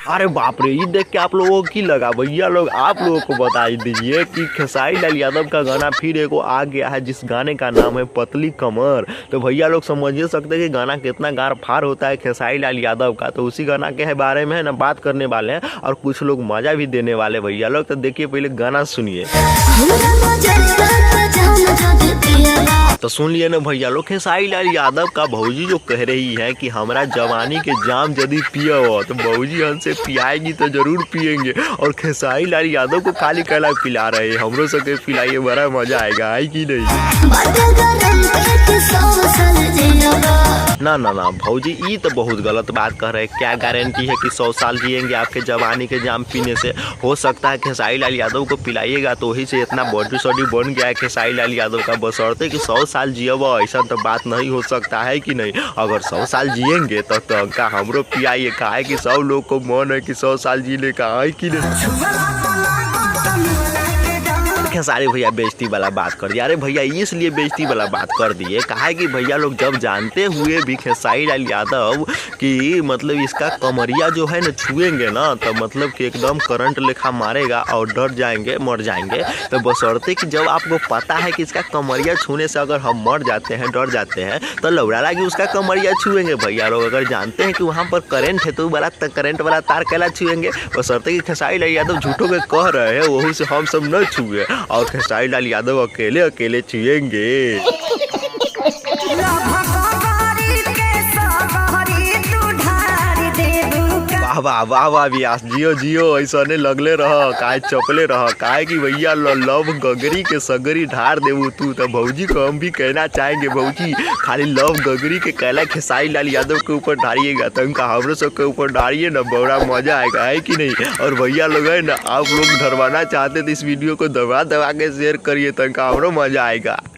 अरे बाप रे, ये देख के आप लोगों को की लगा भैया लोग? आप लोगों को बता दीजिए कि खेसारी लाल यादव का गाना फिर एक आ गया है, जिस गाने का नाम है पतली कमर। तो भैया लोग समझ ही सकते हैं कि गाना कितना गार फार होता है खेसारी लाल यादव का। तो उसी गाना के बारे में है ना बात करने वाले हैं और कुछ लोग मजा भी देने वाले भैया लोग। तो देखिए पहले गाना सुनिए। तो सुन लिए ना भैया लोग, खेसारी लाल यादव का भौजी जो कह रही है कि हमारा जवानी के जाम यदि पिया हो तो भौजी हमसे पियाएगी तो जरूर पियेंगे। और खेसारी लाल यादव को खाली कला पिला रहे हैं, हमरो सबके पिलाइए, बड़ा मजा आएगा, है कि नहीं? ना ना ना भौजी, ये तो बहुत गलत बात कह रहे हैं। क्या गारंटी है कि 100 साल जिएंगे आपके जवानी के जाम पीने से? हो सकता है खेसारी लाल यादव को पिलाइएगा तो वही से इतना बॉडी सॉडी बन गया है खेसारी लाल यादव का। बशर्ते कि 100 साल जियब, ऐसा तो बात नहीं हो सकता है कि नहीं? अगर 100 साल जिएंगे तो का हमरो पियाइए, का है कि सब लोग को मन है कि 100 साल जीने का, है कि नहीं? खेसारी भैया बेइज्जती वाला बात कर दिया। अरे भैया इसलिए बेइज्जती वाला बात कर दिए, कहा है कि भैया लोग जब जानते हुए भी खेसारी लाल यादव कि मतलब इसका कमरिया जो है ना छुएंगे ना तो मतलब कि एकदम करंट लेखा मारेगा और डर जाएंगे, मर जाएंगे। तो बशर्ते कि जब आपको पता है कि इसका कमरिया छूने से अगर हम मर जाते हैं, डर जाते हैं, तो लौड़ा लगी उसका कमरिया छुएंगे भैया लोग। अगर जानते हैं कि वहाँ पर करंट है तो बड़ा करंट वाला तार कैला छुएंगे? बशर्ते कि खेसारी लाल यादव झूठों के कह रहे हैं, वही से हम सब न छुए और खेसारी लाल यादव अकेले अकेले छुएंगे। वाह वाह वाह व्यास, जियो जियो, ऐसा लगले रह, काहे चपले रह, काहे कि भैया लव गगरी के सगरी ढार देबू तू। तो भौजी को हम भी कहना चाहेंगे, भौजी खाली लव गगरी के कहला खेसारी लाल यादव के ऊपर ढारिएगा तो उनका हमरो सब के ऊपर ढारिए ना, बड़ा मजा आएगा, है कि नहीं? और भैया लोग है ना, आप लोग धरवाना चाहते तो इस वीडियो को दबा दबा के शेयर करिए तो उनका हमरो मजा आएगा।